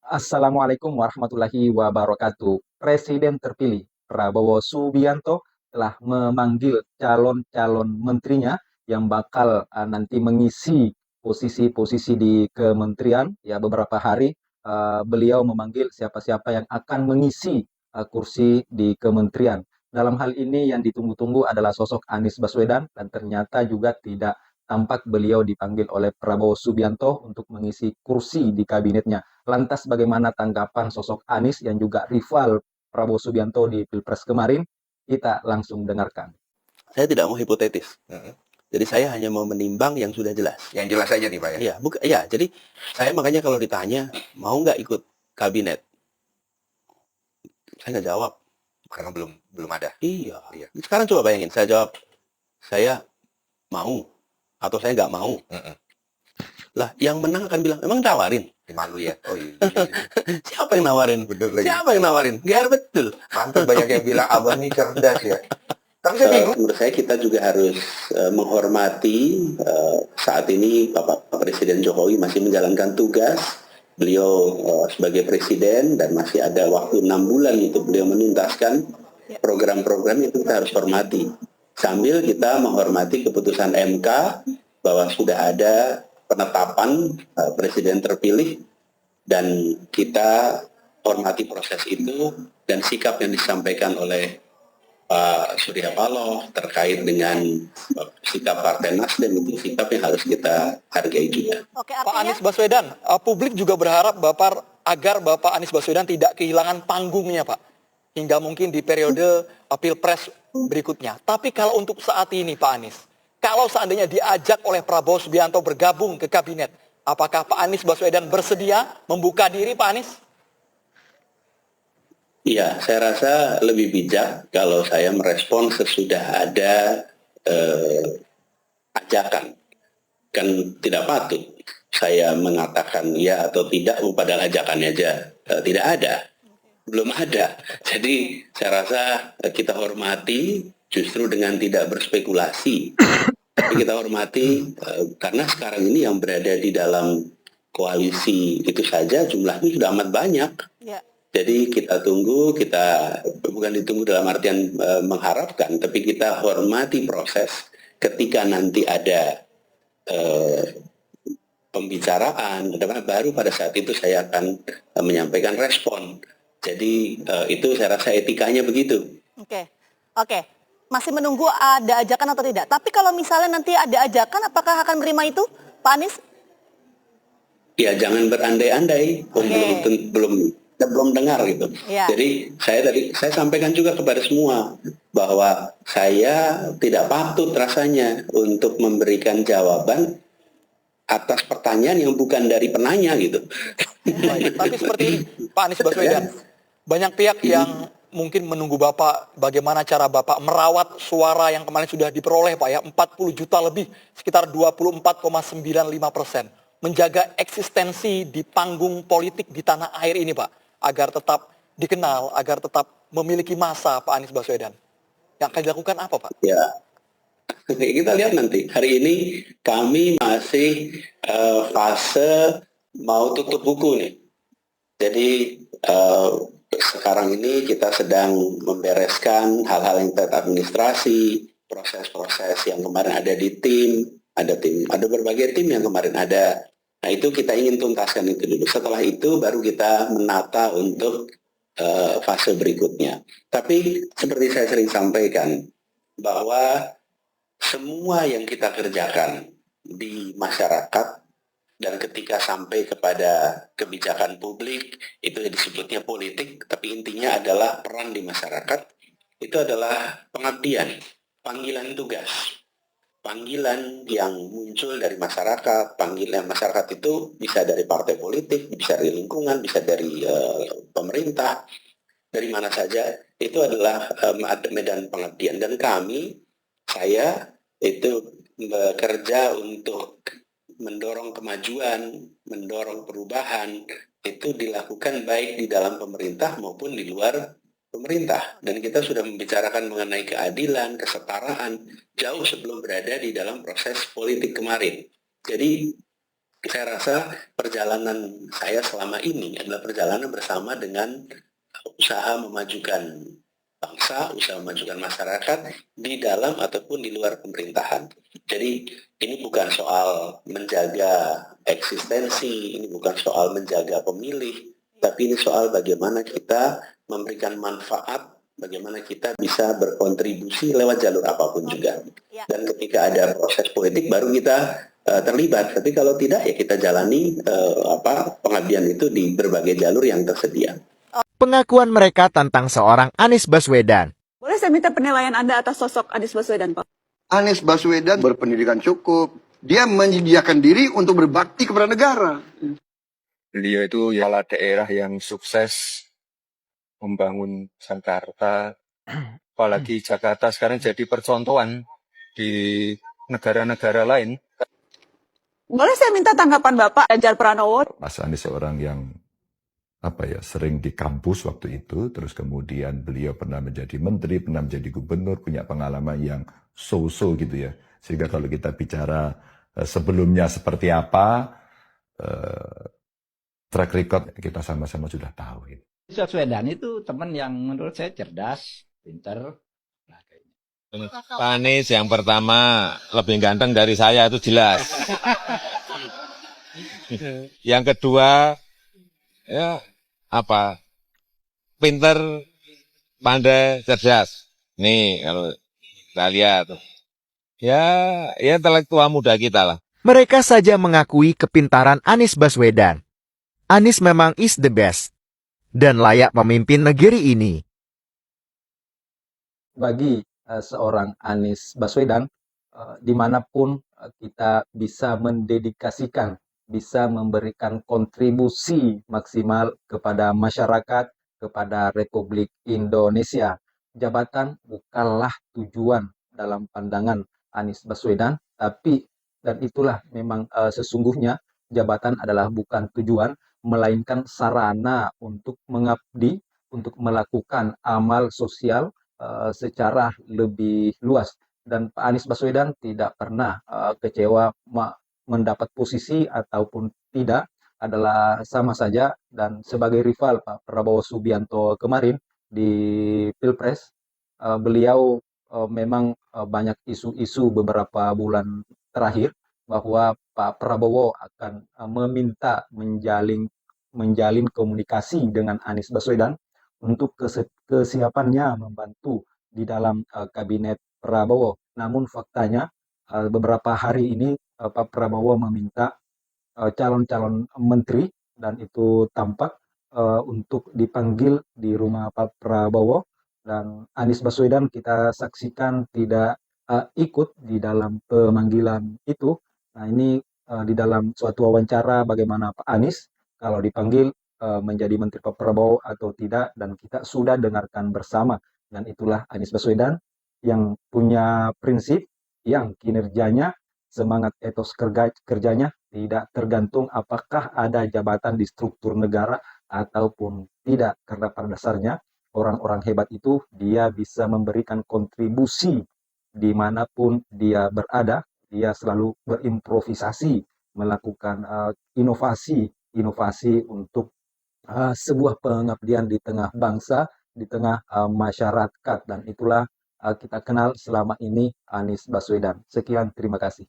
Assalamualaikum warahmatullahi wabarakatuh. Presiden terpilih Prabowo Subianto telah memanggil calon-calon menterinya yang bakal nanti mengisi posisi-posisi di kementerian. Ya, beberapa hari beliau memanggil siapa-siapa yang akan mengisi kursi di kementerian. Dalam hal ini yang ditunggu-tunggu adalah sosok Anies Baswedan dan ternyata juga tidak tampak beliau dipanggil oleh Prabowo Subianto untuk mengisi kursi di kabinetnya. Lantas bagaimana tanggapan sosok Anies yang juga rival Prabowo Subianto di Pilpres kemarin? Kita langsung dengarkan. Saya tidak mau hipotetis. Jadi saya hanya mau menimbang yang sudah jelas. Yang jelas aja nih Pak ya. Iya, ya. Jadi saya makanya kalau ditanya mau nggak ikut kabinet, saya nggak jawab. Karena belum ada. Iya. Sekarang coba bayangin, saya jawab saya mau atau saya nggak mau. Lah, yang menang akan bilang, emang tawarin? Malu ya. Oh iya. Siapa yang nawarin? Bener lagi. Siapa yang nawarin? GR betul. Mantul, banyak yang bilang abah ini cerdas ya. Tapi saya bingung. Menurut saya kita juga harus menghormati saat ini Bapak Presiden Jokowi masih menjalankan tugas. Beliau sebagai presiden dan masih ada waktu 6 bulan untuk beliau menuntaskan program-program itu, kita harus hormati. Sambil kita menghormati keputusan MK bahwa sudah ada penetapan presiden terpilih dan kita hormati proses itu dan sikap yang disampaikan oleh Pak Surya Paloh terkait dengan sikap Partai Nasdem itu sikap yang harus kita hargai juga. Oke, Pak Anies Baswedan, publik juga berharap agar Bapak Anies Baswedan tidak kehilangan panggungnya, Pak, hingga mungkin di periode Pilpres berikutnya. Tapi kalau untuk saat ini, Pak Anies, kalau seandainya diajak oleh Prabowo Subianto bergabung ke kabinet, apakah Pak Anies Baswedan bersedia membuka diri, Pak Anies? Iya, saya rasa lebih bijak kalau saya merespon sesudah ada ajakan. Kan tidak patut saya mengatakan ya atau tidak, padahal ajakannya aja tidak ada. Belum ada. Jadi saya rasa kita hormati justru dengan tidak berspekulasi. Tapi kita hormati karena sekarang ini yang berada di dalam koalisi itu saja jumlahnya sudah amat banyak. Ya. Jadi kita tunggu, kita bukan ditunggu dalam artian mengharapkan, tapi kita hormati proses ketika nanti ada pembicaraan, baru pada saat itu saya akan menyampaikan respon. Jadi itu saya rasa etikanya begitu. Oke. Masih menunggu ada ajakan atau tidak. Tapi kalau misalnya nanti ada ajakan, apakah akan menerima itu, Pak Anies? Ya jangan berandai-andai, belum dengar gitu. Ya. Jadi saya sampaikan juga kepada semua bahwa saya tidak patut rasanya untuk memberikan jawaban atas pertanyaan yang bukan dari penanya gitu. Tapi seperti ini, Pak Anies Baswedan, banyak pihak yang mungkin menunggu Bapak, bagaimana cara Bapak merawat suara yang kemarin sudah diperoleh Pak ya, 40 juta lebih, sekitar 24,95%. Menjaga eksistensi di panggung politik di tanah air ini Pak, agar tetap dikenal, agar tetap memiliki masa Pak Anies Baswedan. Yang akan dilakukan apa Pak? Ya, kita lihat nanti. Hari ini kami masih fase mau tutup buku nih. Jadi sekarang ini kita sedang membereskan hal-hal yang terkait administrasi, proses-proses yang kemarin ada di tim, ada berbagai tim yang kemarin ada. Nah itu kita ingin tuntaskan itu dulu. Setelah itu baru kita menata untuk fase berikutnya. Tapi seperti saya sering sampaikan bahwa semua yang kita kerjakan di masyarakat dan ketika sampai kepada kebijakan publik, itu disebutnya politik, tapi intinya adalah peran di masyarakat, itu adalah pengabdian, panggilan tugas. Panggilan yang muncul dari masyarakat, panggilan masyarakat itu bisa dari partai politik, bisa dari lingkungan, bisa dari pemerintah, dari mana saja, itu adalah medan pengabdian. Dan saya itu bekerja untuk mendorong kemajuan, mendorong perubahan, itu dilakukan baik di dalam pemerintah maupun di luar pemerintah. Dan kita sudah membicarakan mengenai keadilan, kesetaraan, jauh sebelum berada di dalam proses politik kemarin. Jadi Saya rasa perjalanan saya selama ini adalah perjalanan bersama dengan usaha memajukan bangsa, usaha memajukan masyarakat di dalam ataupun di luar pemerintahan. Jadi ini bukan soal menjaga eksistensi, ini bukan soal menjaga pemilih, tapi ini soal bagaimana kita memberikan manfaat, bagaimana kita bisa berkontribusi lewat jalur apapun juga. Dan ketika ada proses politik baru kita terlibat. Tapi kalau tidak ya kita jalani pengabdian itu di berbagai jalur yang tersedia. Pengakuan mereka tentang seorang Anies Baswedan. Boleh saya minta penilaian Anda atas sosok Anies Baswedan, Pak? Anies Baswedan berpendidikan cukup. Dia menyediakan diri untuk berbakti kepada negara. Beliau itu kepala daerah yang sukses membangun Jakarta. Apalagi Jakarta sekarang jadi percontohan di negara-negara lain. Boleh saya minta tanggapan Bapak Ganjar Pranowo? Mas Anies seorang yang sering di kampus waktu itu, terus kemudian beliau pernah menjadi menteri, pernah menjadi gubernur, punya pengalaman yang so-so gitu ya. Sehingga kalau kita bicara sebelumnya seperti apa, track record kita sama-sama sudah tahu. Gitu. Baswedan itu teman yang menurut saya cerdas, pinter. Pak Anies yang pertama lebih ganteng dari saya itu jelas. Yang kedua, ya pinter, pandai, cerdas. Nih kalau kita lihat, ya intelektual muda kita lah. Mereka saja mengakui kepintaran Anies Baswedan. Anies memang is the best dan layak memimpin negeri ini. Bagi seorang Anies Baswedan, dimanapun kita bisa mendedikasikan, bisa memberikan kontribusi maksimal kepada masyarakat, kepada Republik Indonesia. Jabatan bukanlah tujuan dalam pandangan Anies Baswedan, tapi dan itulah memang sesungguhnya jabatan adalah bukan tujuan, melainkan sarana untuk mengabdi, untuk melakukan amal sosial secara lebih luas. Dan Pak Anies Baswedan tidak pernah kecewa mendapat posisi ataupun tidak, adalah sama saja. Dan sebagai rival Pak Prabowo Subianto kemarin di Pilpres, beliau memang banyak isu-isu beberapa bulan terakhir bahwa Pak Prabowo akan meminta menjalin komunikasi dengan Anies Baswedan untuk kesiapannya membantu di dalam kabinet Prabowo. Namun faktanya beberapa hari ini Pak Prabowo meminta calon-calon menteri dan itu tampak untuk dipanggil di rumah Pak Prabowo, dan Anies Baswedan kita saksikan tidak ikut di dalam pemanggilan itu. Nah ini di dalam suatu wawancara bagaimana Pak Anies kalau dipanggil menjadi Menteri Pak Prabowo atau tidak, dan kita sudah dengarkan bersama. Dan itulah Anies Baswedan yang punya prinsip, yang kinerjanya, semangat etos kerjanya tidak tergantung apakah ada jabatan di struktur negara ataupun tidak. Karena pada dasarnya orang-orang hebat itu dia bisa memberikan kontribusi dimanapun dia berada. Dia selalu berimprovisasi, melakukan inovasi untuk sebuah pengabdian di tengah bangsa, di tengah masyarakat, dan itulah kita kenal selama ini Anies Baswedan. Sekian, terima kasih.